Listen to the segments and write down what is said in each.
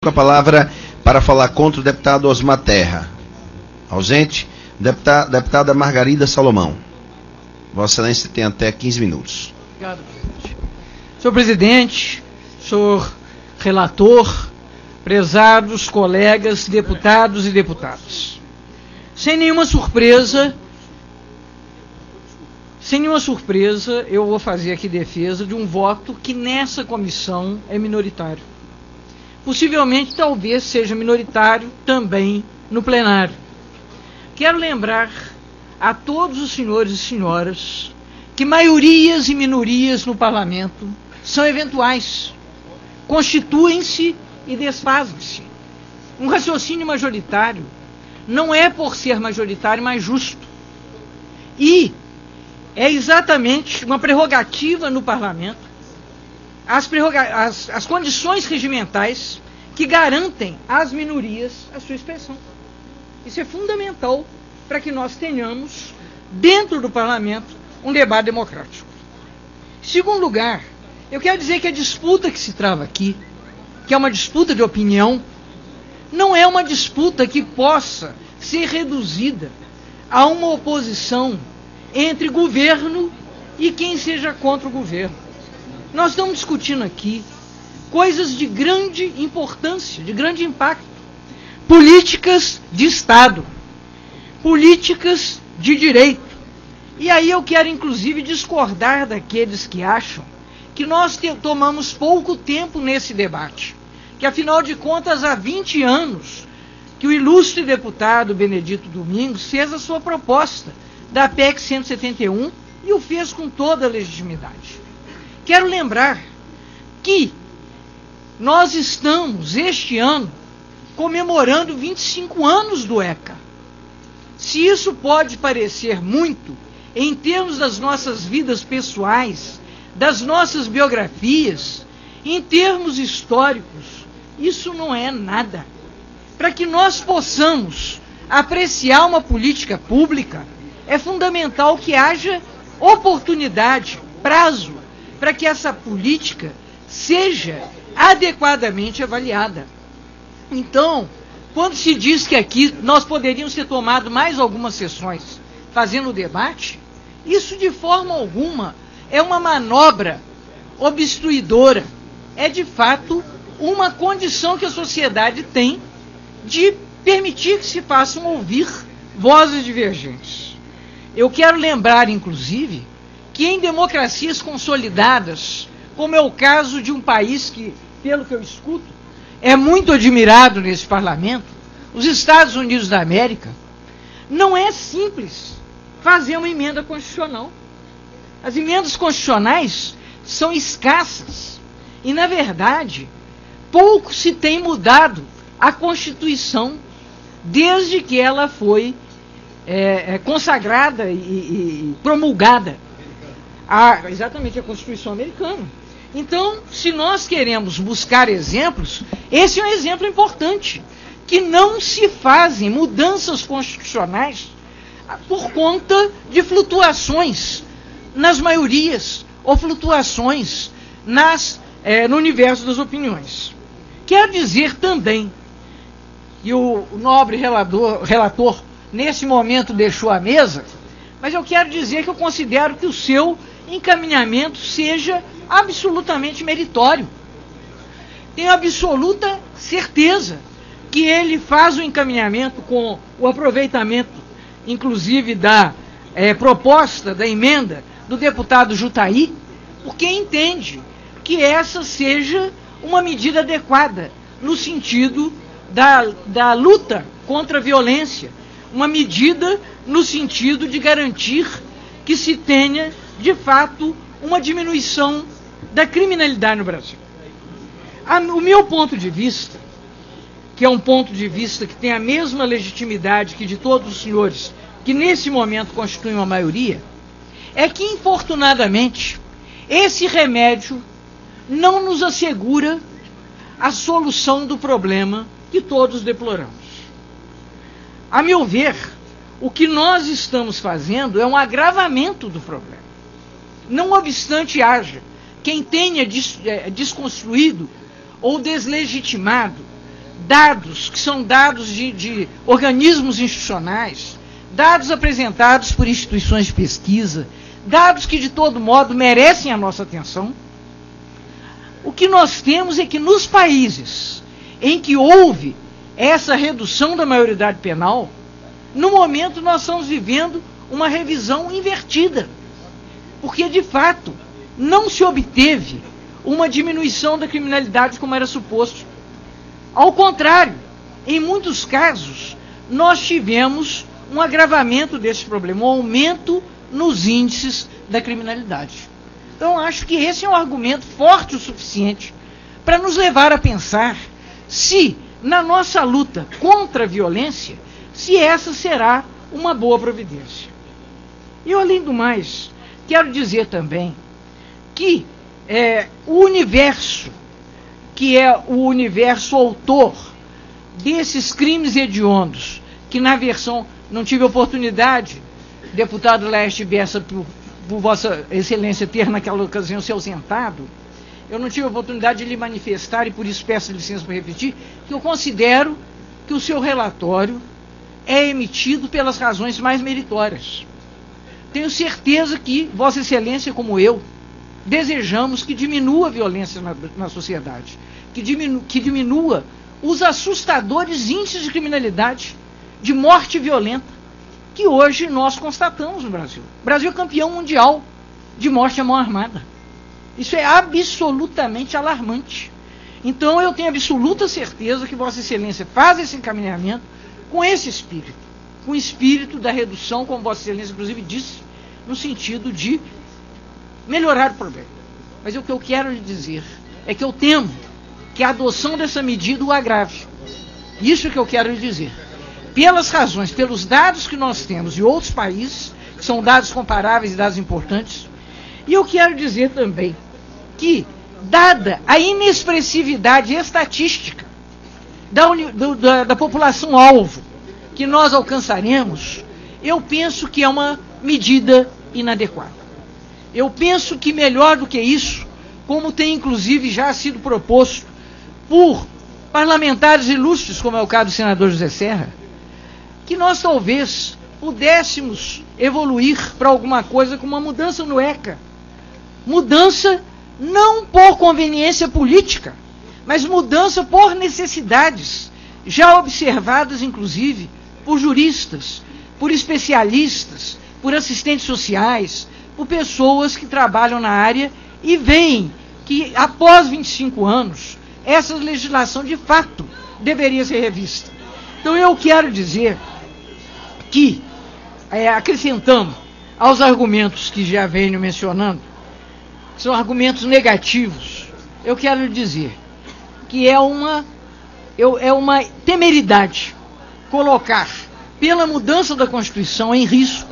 Com a palavra para falar contra o deputado Osmar Terra. Ausente, deputada Margarida Salomão. Vossa Excelência tem até 15 minutos. Obrigado, presidente. Senhor presidente, senhor relator, prezados colegas, deputados e deputadas. Sem nenhuma surpresa, eu vou fazer aqui defesa de um voto que nessa comissão é minoritário. Possivelmente, talvez, seja minoritário também no plenário. Quero lembrar a todos os senhores e senhoras que maiorias e minorias no parlamento são eventuais, constituem-se e desfazem-se. Um raciocínio majoritário não é, por ser majoritário, mais justo. E é exatamente uma prerrogativa no parlamento as condições regimentais que garantem às minorias a sua expressão. Isso é fundamental para que nós tenhamos, dentro do parlamento, um debate democrático. Em segundo lugar, eu quero dizer que a disputa que se trava aqui, que é uma disputa de opinião, não é uma disputa que possa ser reduzida a uma oposição entre governo e quem seja contra o governo. Nós estamos discutindo aqui coisas de grande importância, de grande impacto. Políticas de Estado, políticas de direito. E aí eu quero, inclusive, discordar daqueles que acham que nós tomamos pouco tempo nesse debate. Que, afinal de contas, há 20 anos que o ilustre deputado Benedito Domingos fez a sua proposta da PEC 171 e o fez com toda a legitimidade. Quero lembrar que nós estamos, este ano, comemorando 25 anos do ECA. Se isso pode parecer muito, em termos das nossas vidas pessoais, das nossas biografias, em termos históricos, isso não é nada. Para que nós possamos apreciar uma política pública, é fundamental que haja oportunidade, prazo, para que essa política seja adequadamente avaliada. Então, quando se diz que aqui nós poderíamos ter tomado mais algumas sessões fazendo o debate, isso de forma alguma é uma manobra obstruidora. É de fato uma condição que a sociedade tem de permitir que se façam ouvir vozes divergentes. Eu quero lembrar, inclusive, que em democracias consolidadas, como é o caso de um país que, pelo que eu escuto, é muito admirado nesse parlamento, os Estados Unidos da América, não é simples fazer uma emenda constitucional. As emendas constitucionais são escassas e, na verdade, pouco se tem mudado a Constituição desde que ela foi consagrada e promulgada. Exatamente, a Constituição americana. Então, se nós queremos buscar exemplos, esse é um exemplo importante, que não se fazem mudanças constitucionais por conta de flutuações nas maiorias ou flutuações no universo das opiniões. Quero dizer também, e o nobre relator nesse momento deixou a mesa, mas eu quero dizer que eu considero que o seu encaminhamento seja absolutamente meritório. Tenho absoluta certeza que ele faz o encaminhamento com o aproveitamento, inclusive, da proposta, da emenda do deputado Jutaí, porque entende que essa seja uma medida adequada no sentido da luta contra a violência, uma medida no sentido de garantir que se tenha, de fato, uma diminuição da criminalidade no Brasil. O meu ponto de vista, que é um ponto de vista que tem a mesma legitimidade que de todos os senhores que nesse momento constituem uma maioria, é que, infortunadamente, esse remédio não nos assegura a solução do problema que todos deploramos. A meu ver, o que nós estamos fazendo é um agravamento do problema. Não obstante haja quem tenha desconstruído ou deslegitimado dados que são dados de organismos institucionais, dados apresentados por instituições de pesquisa, dados que, de todo modo, merecem a nossa atenção. O que nós temos é que nos países em que houve essa redução da maioridade penal, no momento nós estamos vivendo uma revisão invertida, porque, de fato, não se obteve uma diminuição da criminalidade como era suposto. Ao contrário, em muitos casos, nós tivemos um agravamento desse problema, um aumento nos índices da criminalidade. Então, acho que esse é um argumento forte o suficiente para nos levar a pensar se, na nossa luta contra a violência, se essa será uma boa providência. E, além do mais, quero dizer também que o universo, que é o universo autor desses crimes hediondos, que na versão, não tive oportunidade, deputado Laerte Bessa, por Vossa Excelência ter naquela ocasião se ausentado, eu não tive oportunidade de lhe manifestar, e por isso peço licença para repetir, que eu considero que o seu relatório é emitido pelas razões mais meritórias. Tenho certeza que Vossa Excelência, como eu, desejamos que diminua a violência na sociedade, que diminua os assustadores índices de criminalidade, de morte violenta, que hoje nós constatamos no Brasil. O Brasil é campeão mundial de morte à mão armada. Isso é absolutamente alarmante. Então eu tenho absoluta certeza que Vossa Excelência faz esse encaminhamento com esse espírito, com o espírito da redução, como Vossa Excelência inclusive disse, no sentido de melhorar o problema. Mas o que eu quero lhe dizer é que eu temo que a adoção dessa medida o agrave. Isso que eu quero lhe dizer. Pelas razões, pelos dados que nós temos de outros países, que são dados comparáveis e dados importantes, e eu quero dizer também que, dada a inexpressividade estatística da população-alvo que nós alcançaremos, eu penso que é uma medida inadequada. Eu penso que melhor do que isso, como tem inclusive já sido proposto por parlamentares ilustres, como é o caso do senador José Serra, que nós talvez pudéssemos evoluir para alguma coisa com uma mudança no ECA. Mudança não por conveniência política, mas mudança por necessidades, já observadas inclusive por juristas, por especialistas, por assistentes sociais, por pessoas que trabalham na área e veem que após 25 anos, essa legislação de fato deveria ser revista. Então eu quero dizer que, acrescentando aos argumentos que já venho mencionando, que são argumentos negativos, eu quero dizer que é uma temeridade colocar, pela mudança da Constituição, em risco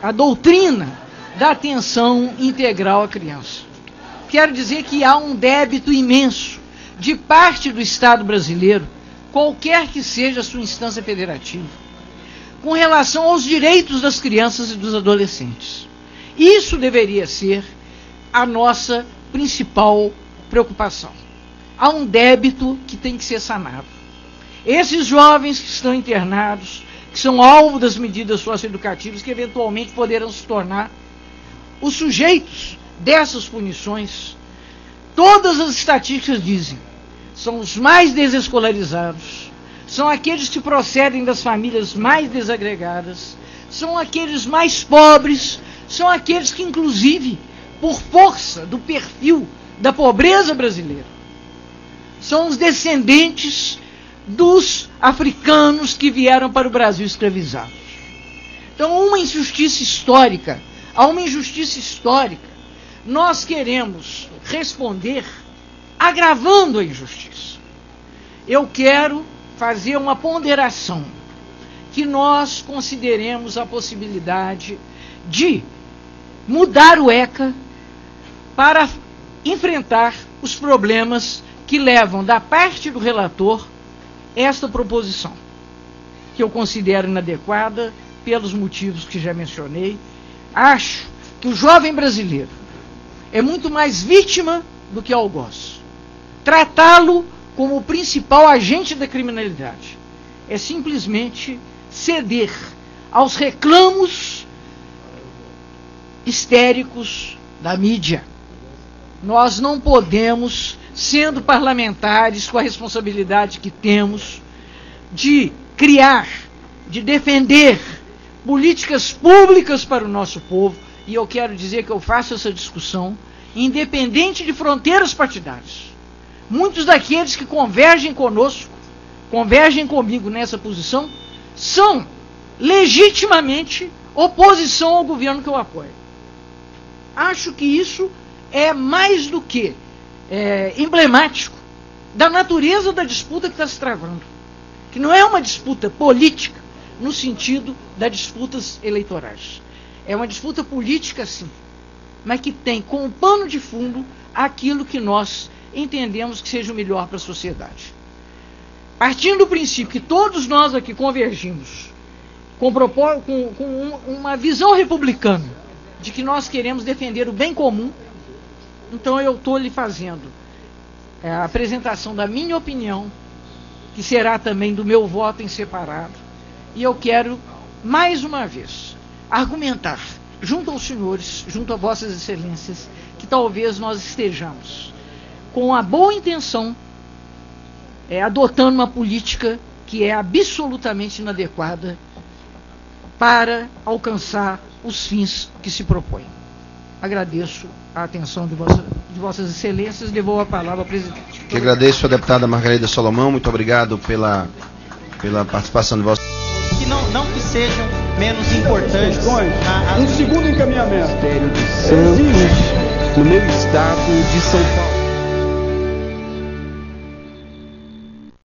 a doutrina da atenção integral à criança. Quero dizer que há um débito imenso de parte do Estado brasileiro, qualquer que seja a sua instância federativa, com relação aos direitos das crianças e dos adolescentes. Isso deveria ser a nossa principal preocupação. Há um débito que tem que ser sanado. Esses jovens que estão internados, que são alvo das medidas socioeducativas, que eventualmente poderão se tornar os sujeitos dessas punições, todas as estatísticas dizem, são os mais desescolarizados, são aqueles que procedem das famílias mais desagregadas, são aqueles mais pobres, são aqueles que, inclusive, por força do perfil da pobreza brasileira, são os descendentes dos africanos que vieram para o Brasil escravizados. Então, a uma injustiça histórica, nós queremos responder agravando a injustiça. Eu quero fazer uma ponderação, que nós consideremos a possibilidade de mudar o ECA para enfrentar os problemas que levam da parte do relator esta proposição, que eu considero inadequada pelos motivos que já mencionei. Acho que o jovem brasileiro é muito mais vítima do que algoz. tratá-lo como o principal agente da criminalidade. É simplesmente ceder aos reclamos histéricos da mídia. Nós não podemos, sendo parlamentares com a responsabilidade que temos de criar, de defender políticas públicas para o nosso povo, e eu quero dizer que eu faço essa discussão independente de fronteiras partidárias. Muitos daqueles que convergem conosco, convergem comigo nessa posição, são legitimamente oposição ao governo que eu apoio. Acho que isso é mais do que emblemático da natureza da disputa que está se travando, que não é uma disputa política no sentido das disputas eleitorais. É uma disputa política, sim, mas que tem como pano de fundo aquilo que nós entendemos que seja o melhor para a sociedade. Partindo do princípio que todos nós aqui convergimos com uma visão republicana de que nós queremos defender o bem comum, então eu estou lhe fazendo a apresentação da minha opinião, que será também do meu voto em separado, e eu quero, mais uma vez, argumentar junto aos senhores, junto a vossas excelências, que talvez nós estejamos com a boa intenção adotando uma política que é absolutamente inadequada para alcançar os fins que se propõem. Agradeço a atenção de vossas excelências e devolvo a palavra ao presidente. Que agradeço a deputada Margarida Salomão, muito obrigado pela participação de vossa. Que não que sejam menos importantes. Um segundo encaminhamento. Ministério de Santos, no meu estado de São Paulo.